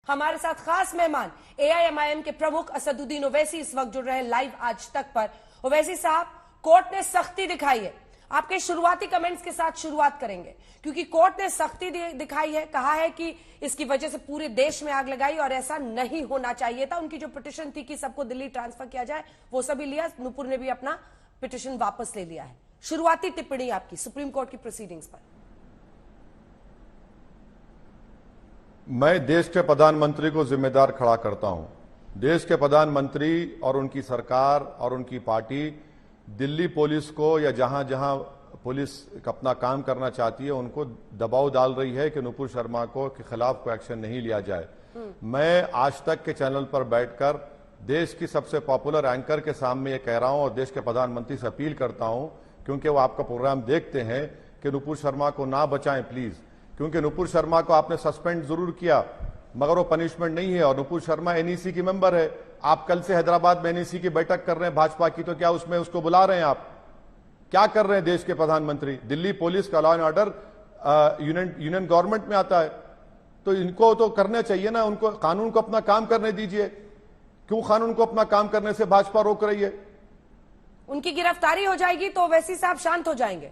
हमारे साथ खास मेहमान एआईएमआईएम के प्रमुख असदुद्दीन ओवैसी इस वक्त जुड़ रहे हैं लाइव आज तक पर। ओवैसी साहब, कोर्ट ने सख्ती दिखाई है, आपके शुरुआती कमेंट्स के साथ शुरुआत करेंगे क्योंकि कोर्ट ने सख्ती दिखाई है, कहा है कि इसकी वजह से पूरे देश में आग लगाई और ऐसा नहीं होना चाहिए था। उनकी जो पिटीशन थी कि सबको दिल्ली ट्रांसफर किया जाए वो सभी लिया, नूपुर ने भी अपना पिटीशन वापस ले लिया है। शुरुआती टिप्पणी आपकी सुप्रीम कोर्ट की प्रोसीडिंग्स पर। मैं देश के प्रधानमंत्री को जिम्मेदार खड़ा करता हूं। देश के प्रधानमंत्री और उनकी सरकार और उनकी पार्टी दिल्ली पुलिस को या जहां जहां पुलिस अपना काम करना चाहती है उनको दबाव डाल रही है कि नुपुर शर्मा को के खिलाफ कोई एक्शन नहीं लिया जाए। मैं आज तक के चैनल पर बैठकर देश की सबसे पॉपुलर एंकर के सामने ये कह रहा हूं और देश के प्रधानमंत्री से अपील करता हूं, क्योंकि वो आपका प्रोग्राम देखते हैं, कि नुपुर शर्मा को ना बचाएं प्लीज। क्योंकि नुपुर शर्मा को आपने सस्पेंड जरूर किया मगर वो पनिशमेंट नहीं है और नुपुर शर्मा एनईसी की मेंबर है। आप कल से हैदराबाद में एनईसी की बैठक कर रहे हैं भाजपा की, तो क्या उसमें उसको बुला रहे हैं? आप क्या कर रहे हैं देश के प्रधानमंत्री? दिल्ली पुलिस का law and order union government में आता है, तो इनको तो करना चाहिए ना, उनको कानून को अपना काम करने दीजिए। क्यों कानून को अपना काम करने से भाजपा रोक रही है? उनकी गिरफ्तारी हो जाएगी तो ओवैसी साहब शांत हो जाएंगे?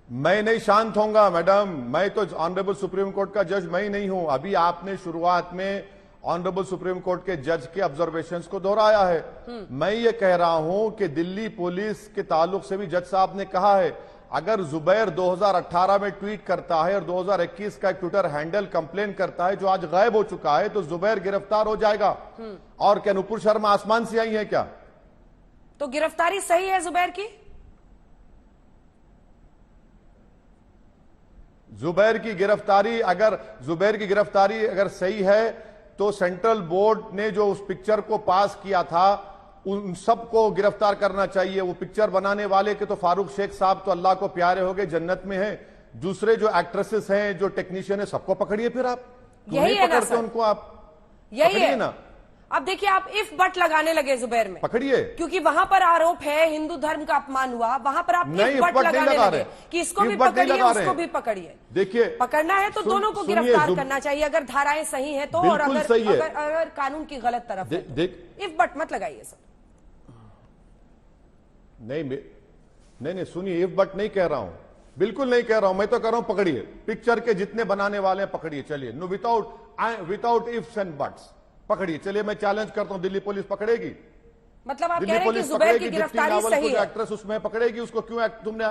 मैं नहीं शांत होऊंगा मैडम, मैं तो ऑनरेबल सुप्रीम कोर्ट का जज मैं ही नहीं हूं। अभी आपने शुरुआत में ऑनरेबल सुप्रीम कोर्ट के जज के ऑब्जर्वेशंस को दोहराया है। मैं ये कह रहा हूं कि दिल्ली पुलिस के ताल्लुक से भी जज साहब ने कहा है, अगर जुबैर 2018 में ट्वीट करता है और 2021 का एक ट्विटर हैंडल कंप्लेन करता है जो आज गायब हो चुका है, तो जुबैर गिरफ्तार हो जाएगा। और क्या नुपुर शर्मा आसमान से आई है क्या? तो गिरफ्तारी सही है जुबैर की? जुबैर की गिरफ्तारी अगर सही है तो सेंट्रल बोर्ड ने जो उस पिक्चर को पास किया था उन सबको गिरफ्तार करना चाहिए। वो पिक्चर बनाने वाले के तो फारूक शेख साहब तो अल्लाह को प्यारे हो गए, जन्नत में हैं। दूसरे जो एक्ट्रेसेस हैं, जो टेक्नीशियन है, सबको पकड़िए। फिर आप यही है ना सर? उनको आप यही है ना। अब देखिए, आप इफ बट लगाने लगे जुबैर में, पकड़िए, क्योंकि वहां पर आरोप है हिंदू धर्म का अपमान हुआ, वहां पर आप इफ बट लगाने लगे कि इसको भी पकड़िए उसको भी पकड़िए। देखिए, पकड़ना है तो दोनों को गिरफ्तार करना चाहिए अगर धाराएं सही है तो, और अगर कानून की गलत तरफ है तो। इफ बट मत लगाइए सर। नहीं, सुनिए, इफ बट नहीं कह रहा हूं, बिल्कुल नहीं कह रहा हूं। मैं तो कह रहा हूं पकड़िए, पिक्चर के जितने बनाने वाले हैं पकड़िए, चलिए, no without ifs and buts पकड़िए। चलिए, मैं चैलेंज करता हूं, दिल्ली पुलिस पकड़ेगी। मतलब आप कह रहे हैं कि जुबैर की गिरफ्तारी सही है? एक्ट्रेस उसमें पकड़ेगी, उसको क्यों तुमने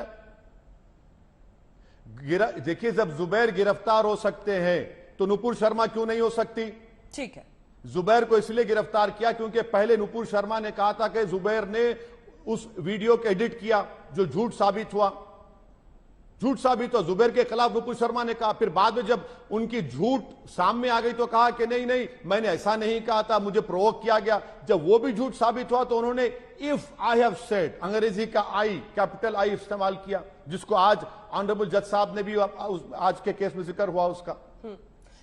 देखिए, जब जुबैर गिरफ्तार हो सकते हैं तो नुपुर शर्मा क्यों नहीं हो सकती? ठीक है, जुबैर को इसलिए गिरफ्तार किया क्योंकि पहले नुपुर शर्मा ने कहा था कि जुबैर ने उस वीडियो को एडिट किया जो झूठ साबित हुआ। जुबैर के खिलाफ नुपुर शर्मा ने कहा। फिर बाद में जब उनकी झूठ सामने आ गई तो कहा कि नहीं, मैंने ऐसा नहीं कहा था, मुझे प्रोवोक किया गया। जब वो भी झूठ साबित हुआ तो उन्होंने इफ आई हैव सेड, अंग्रेजी का आई, कैपिटल आई इस्तेमाल किया, जिसको आज ऑनरेबल जज साहब ने भी आज के केस में जिक्र हुआ उसका।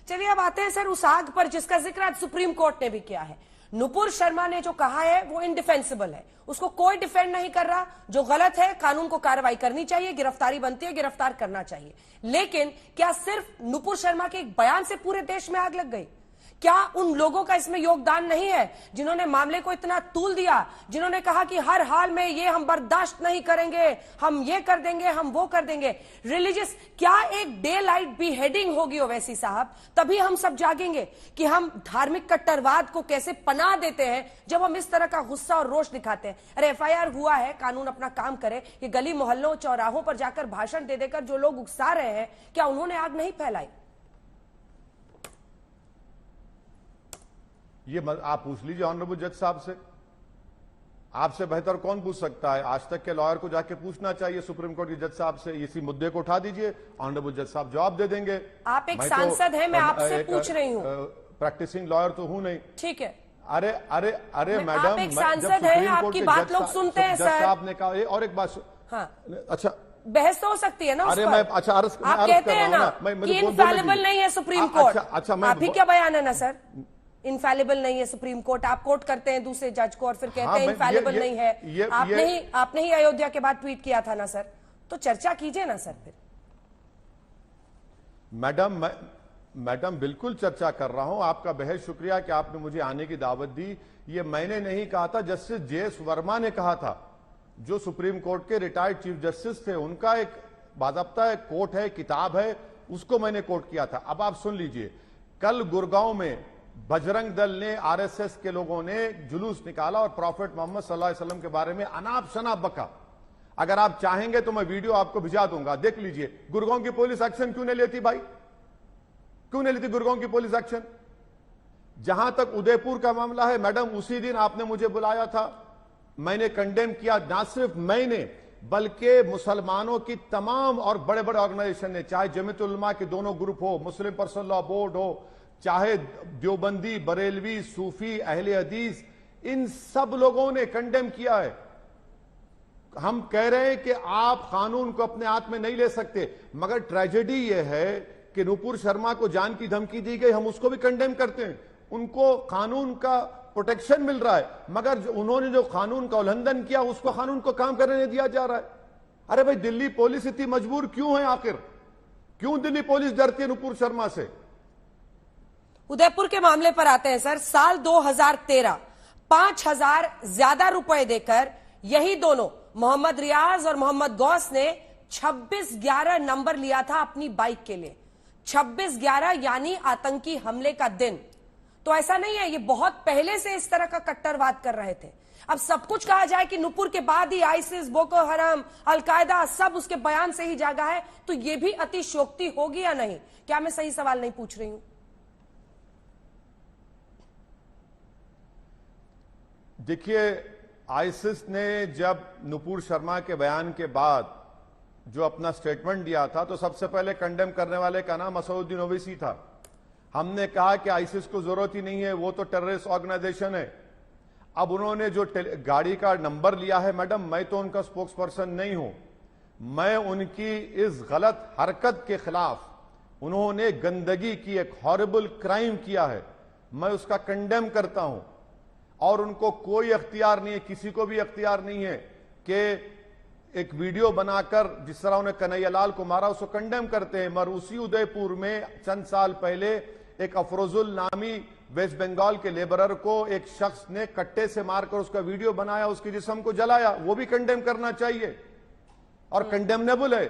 चलिए, अब आते हैं सर उस आग पर जिसका जिक्र आज सुप्रीम कोर्ट ने भी किया है। नुपुर शर्मा ने जो कहा है वो इनडिफेंसिबल है, उसको कोई डिफेंड नहीं कर रहा। जो गलत है, कानून को कार्रवाई करनी चाहिए, गिरफ्तारी बनती है, गिरफ्तार करना चाहिए। लेकिन क्या सिर्फ नुपुर शर्मा के एक बयान से पूरे देश में आग लग गई? क्या उन लोगों का इसमें योगदान नहीं है जिन्होंने मामले को इतना तूल दिया, जिन्होंने कहा कि हर हाल में ये हम बर्दाश्त नहीं करेंगे, हम ये कर देंगे, हम वो कर देंगे? रिलीजियस, क्या एक डे लाइट बीहेडिंग होगी ओवैसी साहब, तभी हम सब जागेंगे कि हम धार्मिक कट्टरवाद को कैसे पनाह देते हैं जब हम इस तरह का गुस्सा और रोष दिखाते हैं। अरे एफआईआर हुआ है, कानून अपना काम करे। ये गली मोहल्लों चौराहों पर जाकर भाषण दे देकर जो लोग उकसा रहे हैं, क्या उन्होंने आग नहीं फैलाई? ये आप पूछ लीजिए ऑनरेबल जज साहब से। आपसे बेहतर कौन पूछ सकता है? आज तक के लॉयर को जाके पूछना चाहिए सुप्रीम कोर्ट के जज साहब से। इसी मुद्दे को उठा दीजिए, ऑनरेबल जज साहब जवाब दे देंगे। आप एक सांसद हैं, मैं आपसे पूछ रही हूँ। प्रैक्टिसिंग लॉयर तो हूं नहीं। ठीक है। अरे मैडम, आप एक सांसद हैं, आपकी बात लोग सुनते हैं सर। जज साहब ने कहा, और एक बात। हाँ, अच्छा, बहस तो हो सकती है ना उस पर। मैं अच्छा अर्ज आप कहते हैं ना कि इनफैलिबल नहीं है सुप्रीम कोर्ट। अच्छा, आप ही क्या बयान है ना सर, इनफैलिबल नहीं है सुप्रीम कोर्ट। आप कोर्ट करते हैं दूसरे जज को और फिर कहते हैं इनफैलिबल नहीं है। आपने ही अयोध्या के बाद ट्वीट किया था ना सर, तो चर्चा कीजिए ना सर। फिर मैडम बिल्कुल चर्चा कर रहा हूं। आपका बेहद शुक्रिया कि आपने मुझे आने की दावत दी। ये मैंने नहीं कहा था, जस्टिस जे.एस. वर्मा ने कहा था, जो सुप्रीम कोर्ट के रिटायर्ड चीफ जस्टिस थे। उनका एक बाकायदा एक कोट है, किताब है, उसको मैंने कोट किया था। अब आप सुन लीजिए, कल गुड़गांव में बजरंग दल ने, आरएसएस के लोगों ने जुलूस निकाला और प्रॉफेट मोहम्मद सल्लल्लाहु अलैहि वसल्लम के बारे में अनाप शनाप बका। अगर आप चाहेंगे तो मैं वीडियो आपको भिजा दूंगा, देख लीजिए। गुड़गांव की पुलिस एक्शन क्यों नहीं लेती भाई? क्यों नहीं लेती गुड़गांव की पुलिस एक्शन? जहां तक उदयपुर का मामला है मैडम, उसी दिन आपने मुझे बुलाया था, मैंने कंडेम किया। ना सिर्फ मैंने, बल्कि मुसलमानों की तमाम और बड़े बड़े ऑर्गेनाइजेशन ने, चाहे जमीयत उलमा के दोनों ग्रुप हो, मुस्लिम पर्सनल लॉ बोर्ड हो, चाहे देवबंदी, बरेलवी, सूफी, अहले हदीस, इन सब लोगों ने कंडेम किया है। हम कह रहे हैं कि आप कानून को अपने हाथ में नहीं ले सकते, मगर ट्रेजेडी यह है कि नुपुर शर्मा को जान की धमकी दी गई, हम उसको भी कंडेम करते हैं। उनको कानून का प्रोटेक्शन मिल रहा है, मगर उन्होंने जो कानून का उल्लंघन किया उसको कानून को काम करने नहीं दिया जा रहा है। अरे भाई, दिल्ली पुलिस इतनी मजबूर क्यों है? आखिर क्यों दिल्ली पुलिस डरती है नुपुर शर्मा से? उदयपुर के मामले पर आते हैं सर। साल 2013 5,000 ज्यादा रुपए देकर यही दोनों मोहम्मद रियाज और मोहम्मद गौस ने 26/11 नंबर लिया था अपनी बाइक के लिए। 26/11 यानी आतंकी हमले का दिन। तो ऐसा नहीं है, ये बहुत पहले से इस तरह का कट्टरवाद कर रहे थे। अब सब कुछ कहा जाए कि नुपुर के बाद ही आईसिस, बोको हराम, अलकायदा सब उसके बयान से ही जागा है, तो ये भी अतिशयोक्ति होगी या नहीं? क्या मैं सही सवाल नहीं पूछ रही हूं? देखिए, आईसिस ने जब नुपुर शर्मा के बयान के बाद जो अपना स्टेटमेंट दिया था, तो सबसे पहले कंडेम करने वाले का नाम असदुद्दीन ओवैसी था। हमने कहा कि आईसिस को जरूरत ही नहीं है, वो तो टेररिस्ट ऑर्गेनाइजेशन है। अब उन्होंने जो गाड़ी का नंबर लिया है मैडम, मैं तो उनका स्पोक्स पर्सन नहीं हूं। मैं उनकी इस गलत हरकत के खिलाफ, उन्होंने गंदगी की, एक हॉरिबल क्राइम किया है, मैं उसका कंडेम करता हूं। और उनको कोई अख्तियार नहीं है, किसी को भी अख्तियार नहीं है कि एक वीडियो बनाकर जिस तरह उन्हें कन्हैयालाल को मारा उसको कंडेम करते हैं। मगर उसी उदयपुर में चंद साल पहले एक अफरोजुल नामी वेस्ट बंगाल के लेबरर को एक शख्स ने कट्टे से मारकर उसका वीडियो बनाया, उसके जिस्म को जलाया। वो भी कंडेम करना चाहिए और कंडेमनेबल है।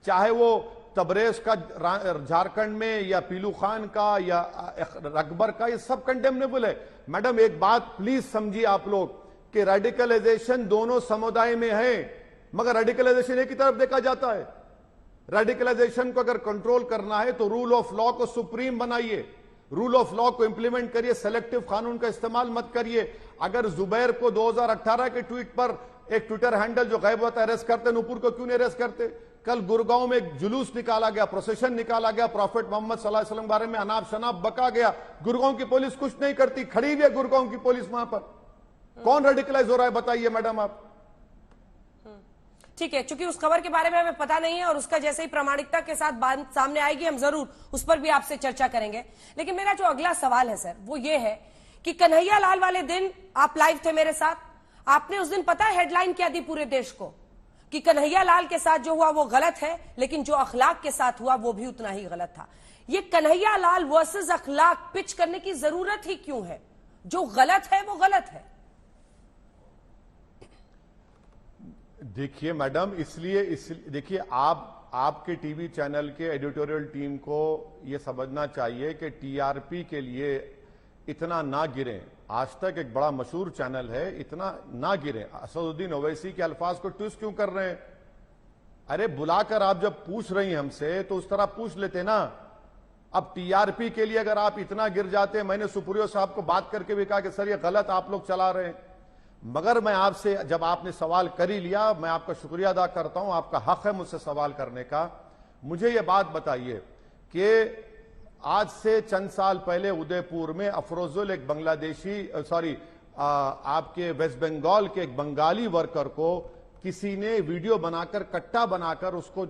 चाहे वो तबरेज का झारखंड में, या पीलू खान का, या अकबर का, ये सब कंडेमनेबल है। मैडम एक बात प्लीज समझिए आप लोग कि रेडिकलाइजेशन दोनों समुदाय में है, मगर रेडिकलाइजेशन एक ही तरफ देखा जाता है। रेडिकलाइजेशन को अगर कंट्रोल करना है तो रूल ऑफ लॉ को सुप्रीम बनाइए, रूल ऑफ लॉ को इंप्लीमेंट करिए, सेलेक्टिव कानून का इस्तेमाल मत करिए। अगर जुबैर को 2018 के ट्वीट पर एक ट्विटर हैंडल जो गायब हुआ था अरेस्ट करते, नुपुर को क्यों नहीं अरेस्ट करते? कल गुड़गांव में एक जुलूस निकाला गया, प्रोसेशन निकाला गया, प्रॉफेट मोहम्मद सल्लल्लाहु अलैहि वसल्लम बारे में अनाप शनाप बका गया। गुड़गांव की पुलिस कुछ नहीं करती, खड़ी हुई है गुड़गांव की पुलिस वहां पर। कौन रेडिकलाइज हो रहा है बताइए मैडम आप? ठीक है, चूंकि उस खबर के बारे में हमें पता नहीं है और उसका जैसे ही प्रामाणिकता के साथ बात सामने आएगी हम जरूर उस पर भी आपसे चर्चा करेंगे। लेकिन मेरा जो अगला सवाल है सर, वो ये है कि कन्हैयालाल वाले दिन आप लाइव थे मेरे साथ, आपने उस दिन पता है हेडलाइन क्या दी पूरे देश को? कि कन्हैयालाल के साथ जो हुआ वो गलत है, लेकिन जो अखलाक के साथ हुआ वो भी उतना ही गलत था। ये कन्हैयालाल वर्सेस अखलाक पिच करने की जरूरत ही क्यों है? जो गलत है वो गलत है। देखिए मैडम, इसलिए देखिए, आपके टीवी चैनल के एडिटोरियल टीम को यह समझना चाहिए कि टीआरपी के लिए इतना ना गिरें। आज तक एक बड़ा मशहूर चैनल है, इतना ना गिरें। असदुद्दीन ओवैसी के अल्फाज को ट्विस्ट क्यों कर रहे हैं? अरे बुलाकर आप जब पूछ रही हैं हमसे तो उस तरह पूछ लेते ना। अब टीआरपी के लिए अगर आप इतना गिर जाते, मैंने सुप्रियो साहब को बात करके भी कहा कि सर ये गलत आप लोग चला रहे हैं। मगर मैं आपसे, जब आपने सवाल कर ही लिया, मैं आपका शुक्रिया अदा करता हूं, आपका हक है मुझसे सवाल करने का। मुझे यह बात बताइए कि आज से चंद साल पहले उदयपुर में अफरोजुल, एक बांग्लादेशी, आपके वेस्ट बंगाल के एक बंगाली वर्कर को किसी ने वीडियो बनाकर, कट्टा बनाकर उसको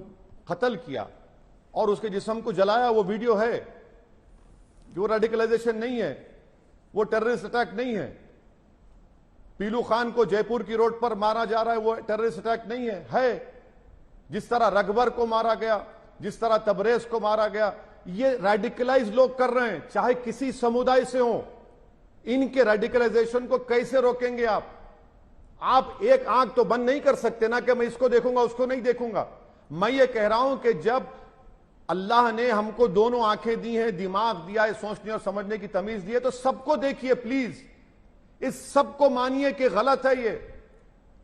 कत्ल किया और उसके जिस्म को जलाया। वो वीडियो है, जो रेडिकलाइजेशन नहीं है, वो टेररिस्ट अटैक नहीं है। पीलू खान को जयपुर की रोड पर मारा जा रहा है, वो टेररिस्ट अटैक नहीं है। जिस तरह रकबर को मारा गया, जिस तरह तबरेज को मारा गया, ये रेडिकलाइज लोग कर रहे हैं, चाहे किसी समुदाय से हो। इनके रेडिकलाइजेशन को कैसे रोकेंगे आप? आप एक आंख तो बंद नहीं कर सकते ना कि मैं इसको देखूंगा उसको नहीं देखूंगा। मैं ये कह रहा हूं कि जब अल्लाह ने हमको दोनों आंखें दी हैं, दिमाग दिया है, सोचने और समझने की तमीज दी है, तो सबको देखिए प्लीज। इस सबको मानिए कि गलत है ये।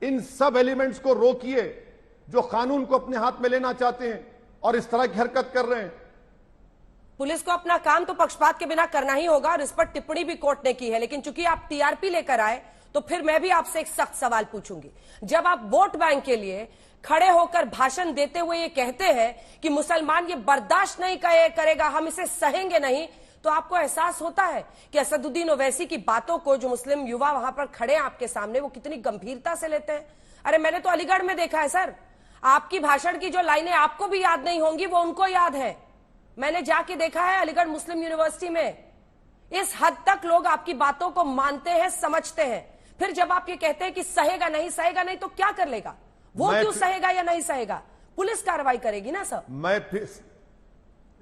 इन सब एलिमेंट्स को रोकिए जो कानून को अपने हाथ में लेना चाहते हैं और इस तरह की हरकत कर रहे हैं। पुलिस को अपना काम तो पक्षपात के बिना करना ही होगा और इस पर टिप्पणी भी कोर्ट ने की है, लेकिन चूंकि आप टीआरपी लेकर आए तो फिर मैं भी आपसे एक सख्त सवाल पूछूंगी। जब आप वोट बैंक के लिए खड़े होकर भाषण देते हुए ये कहते हैं कि मुसलमान ये बर्दाश्त नहीं करेगा, हम इसे सहेंगे नहीं, तो आपको एहसास होता है कि असदुद्दीन ओवैसी की बातों को जो मुस्लिम युवा वहां पर खड़े हैं आपके सामने, वो कितनी गंभीरता से लेते हैं? अरे मैंने तो अलीगढ़ में देखा है सर, आपकी भाषण की जो लाइनें आपको भी याद नहीं होंगी वो उनको याद है। मैंने जाके देखा है अलीगढ़ मुस्लिम यूनिवर्सिटी में। इस हद तक लोग आपकी बातों को मानते हैं, समझते हैं। फिर जब आप ये कहते हैं कि सहेगा नहीं तो क्या कर लेगा वो? क्यों सहेगा या नहीं सहेगा? पुलिस कार्रवाई करेगी ना सर। मैं फिर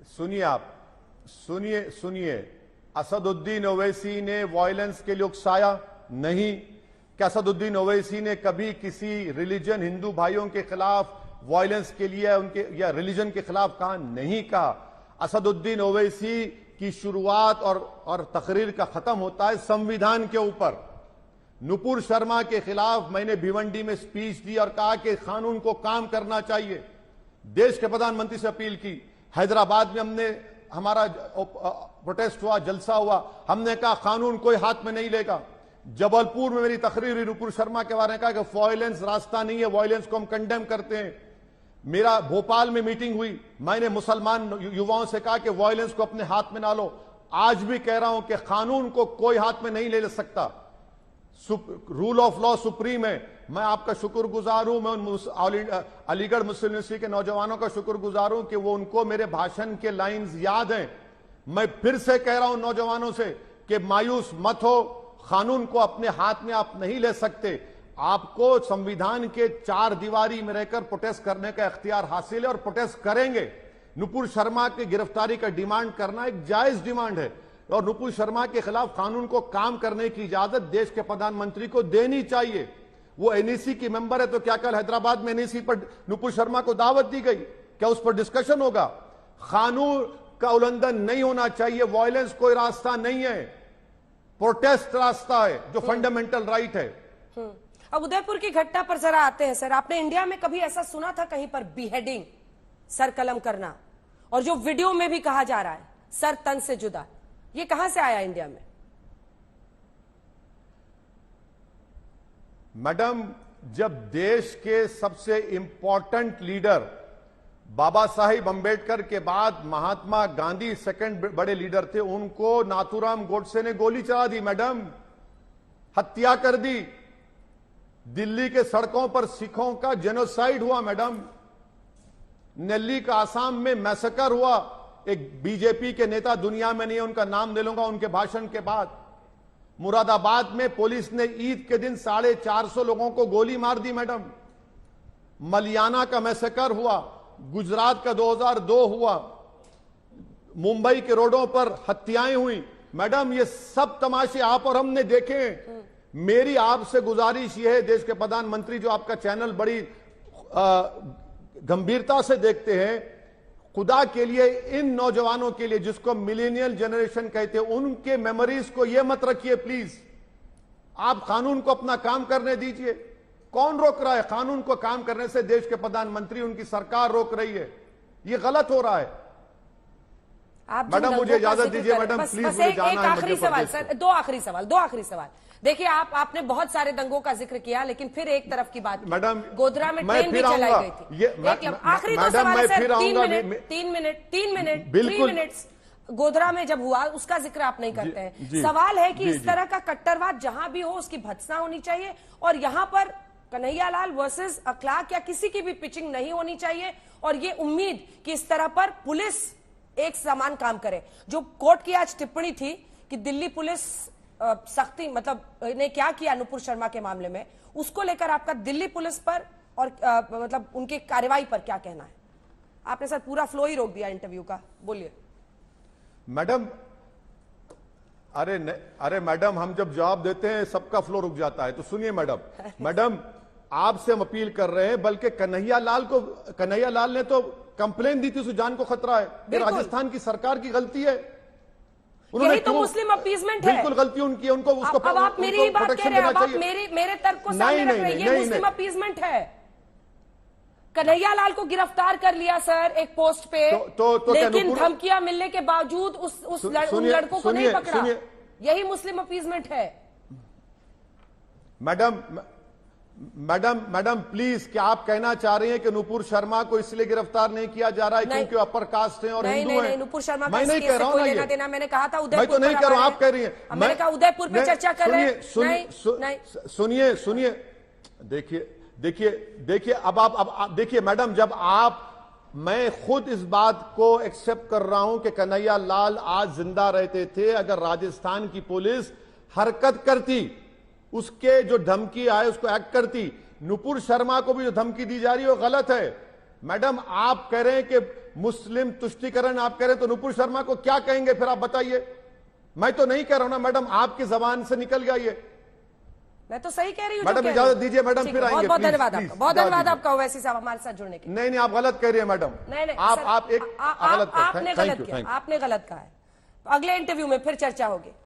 सुनिए, आप सुनिए। असदुद्दीन ओवैसी ने वायलेंस के लिए उकसाया नहीं। क्या असदुद्दीन ओवैसी ने कभी किसी रिलीजन हिंदू भाइयों के खिलाफ वायलेंस के लिए उनके या रिलीजन के खिलाफ कहा? नहीं कहा। असदुद्दीन ओवैसी की शुरुआत और तकरीर का खत्म होता है संविधान के ऊपर। नुपुर शर्मा के खिलाफ मैंने भिवंडी में स्पीच दी और कहा कि कानून को काम करना चाहिए। देश के प्रधानमंत्री से अपील की। हैदराबाद में हमारा प्रोटेस्ट हुआ, जलसा हुआ, हमने कहा कानून कोई हाथ में नहीं लेगा। जबलपुर में मेरी तकरीर हुई नुपुर शर्मा के बारे में, कहा कि वायलेंस रास्ता नहीं है, वायलेंस को हम कंडेम करते हैं। मेरा भोपाल में मीटिंग हुई, मैंने मुसलमान युवाओं से कहा कि वायलेंस को अपने हाथ में ना लो। आज भी कह रहा हूं कि कानून को कोई हाथ में नहीं ले सकता। रूल ऑफ लॉ सुप्रीम है। मैं आपका शुक्रगुजार हूं। मैं अलीगढ़ मुस्लिम यूनिवर्सिटी के नौजवानों का शुक्रगुजार हूं कि वो उनको मेरे भाषण के लाइंस याद हैं। मैं फिर से कह रहा हूं नौजवानों से कि मायूस मत हो, कानून को अपने हाथ में आप नहीं ले सकते। आपको संविधान के चार दीवारी में रहकर प्रोटेस्ट करने का इख्तियार हासिल है और प्रोटेस्ट करेंगे। नुपुर शर्मा की गिरफ्तारी का डिमांड करना एक जायज डिमांड है और नुपुर शर्मा के खिलाफ कानून को काम करने की इजाजत देश के प्रधानमंत्री को देनी चाहिए। वो एनईसी की मेंबर है, तो क्या कल हैदराबाद में एनईसी पर नुपुर शर्मा को दावत दी गई? क्या उस पर डिस्कशन होगा? कानून का उल्लंघन नहीं होना चाहिए। वायलेंस कोई रास्ता नहीं है, प्रोटेस्ट रास्ता है जो फंडामेंटल राइट है। अब उदयपुर की घटना पर जरा आते हैं सर। आपने इंडिया में कभी ऐसा सुना था कहीं पर बीहेडिंग, सर कलम करना, और जो वीडियो में भी कहा जा रहा है सर तन से जुदा, ये कहां से आया इंडिया में? मैडम, जब देश के सबसे इंपॉर्टेंट लीडर बाबा साहिब अंबेडकर के बाद महात्मा गांधी सेकंड बड़े लीडर थे, उनको नाथूराम गोडसे ने गोली चला दी मैडम, हत्या कर दी। दिल्ली के सड़कों पर सिखों का जेनोसाइड हुआ मैडम। नेल्ली का आसाम में मैसेकर हुआ। एक बीजेपी के नेता दुनिया में नहीं है, उनका नाम ले लूंगा उनके भाषण के बाद। मुरादाबाद में पुलिस ने ईद के दिन 450 लोगों को गोली मार दी मैडम। मलियाना का मैसेकर हुआ। गुजरात का 2002 हुआ। मुंबई के रोडों पर हत्याएं हुई मैडम। ये सब तमाशे आप और हमने देखे। मेरी आपसे गुजारिश यह है, देश के प्रधानमंत्री जो आपका चैनल बड़ी गंभीरता से देखते हैं, खुदा के लिए इन नौजवानों के लिए जिसको मिलेनियल जनरेशन कहते हैं, उनके मेमोरीज को ये मत रखिए प्लीज। आप कानून को अपना काम करने दीजिए। कौन रोक रहा है? कानून को काम करने से देश के प्रधानमंत्री, उनकी सरकार रोक रही है। ये गलत हो रहा है। मैडम मुझे इजाजत दीजिए मैडम, प्लीज। मुझे जाना है। आखिरी सवाल सर, दो आखिरी सवाल। देखिए, आपने बहुत सारे दंगों का जिक्र किया, लेकिन फिर एक तरफ की बात मैडम, गोधरा में ट्रेन भी चलाई गई थी। आखिरी दो सवाल सर, 3 मिनट। गोधरा में जब हुआ उसका जिक्र आप नहीं करते हैं। सवाल है कि इस तरह का कट्टरवाद जहां भी हो उसकी भत्सना होनी चाहिए, और यहां पर कन्हैयालाल वर्सेस अखलाक या किसी की भी पिचिंग नहीं होनी चाहिए। और ये उम्मीद कि इस तरह पर पुलिस एक समान काम करे। जो कोर्ट की आज टिप्पणी थी कि दिल्ली पुलिस सख्ती मतलब ने क्या किया नुपुर शर्मा के मामले में, उसको लेकर आपका दिल्ली पुलिस पर और मतलब उनकी कार्रवाई पर क्या कहना है? आपने सर पूरा फ्लो ही रोक दिया इंटरव्यू का, बोलिए। मैडम, अरे मैडम, हम जब जवाब देते हैं सबका फ्लो रुक जाता है। तो सुनिए मैडम, आपसे हम अपील कर रहे हैं, बल्कि कन्हैया लाल ने तो कंप्लेन दी थी, सुजान को खतरा है। ये राजस्थान की सरकार की गलती है। यही तो मुस्लिम अपीजमेंट है। बिल्कुल गलती उनकी है, उनको उसको अब आप मेरी बात कह रहे हैं, अब आप मेरे तर्क को सामने रख रहे हैं। ये मुस्लिम अपीजमेंट है। कन्हैया लाल को गिरफ्तार कर लिया सर एक पोस्ट पे, लेकिन धमकियां मिलने के बावजूद उन लड़कों को नहीं पकड़ा। यही मुस्लिम अपीजमेंट है। मैडम प्लीज, क्या आप कहना चाह रही हैं कि नुपुर शर्मा को इसलिए गिरफ्तार नहीं किया जा रहा है क्योंकि अपर कास्ट हैं और हिंदू हैं? नहीं, नुपुर शर्मा मैं नहीं कह रहा हूं, लेना देना, मैंने कहा था उदयपुर। मैं तो नहीं कह रहा हूं, आप कह रही हैं। मैंने कहा उदयपुर पे चर्चा कर रहे हैं। सुनिए, देखिए, अब देखिए मैडम, मैं खुद इस बात को एक्सेप्ट कर रहा हूं कि कन्हैया लाल आज जिंदा रहते थे, अगर राजस्थान की पुलिस हरकत करती, उसके जो धमकी आए उसको एक्ट करती। नुपुर शर्मा को भी जो धमकी दी जा रही है वो गलत है। मैडम, आप कह रहे हैं कि मुस्लिम तुष्टीकरण आप कह रहे हैं, तो नुपुर शर्मा को क्या कहेंगे फिर? आप बताइए। मैं तो नहीं कह रहा हूं ना मैडम, आपकी जबान से निकल गया ये। मैं तो सही कह रही हूँ। मैडम इजाजत दीजिए मैडम, फिर आएंगे। बहुत धन्यवाद आपका, बहुत धन्यवाद आपका ओवैसी साहब हमारे साथ जुड़ने के लिए। नहीं, आप गलत कह रही है मैडम। नहीं, आप एक गलत, आपने गलत किया, आपने गलत कहा है। अगले इंटरव्यू में फिर चर्चा होगी।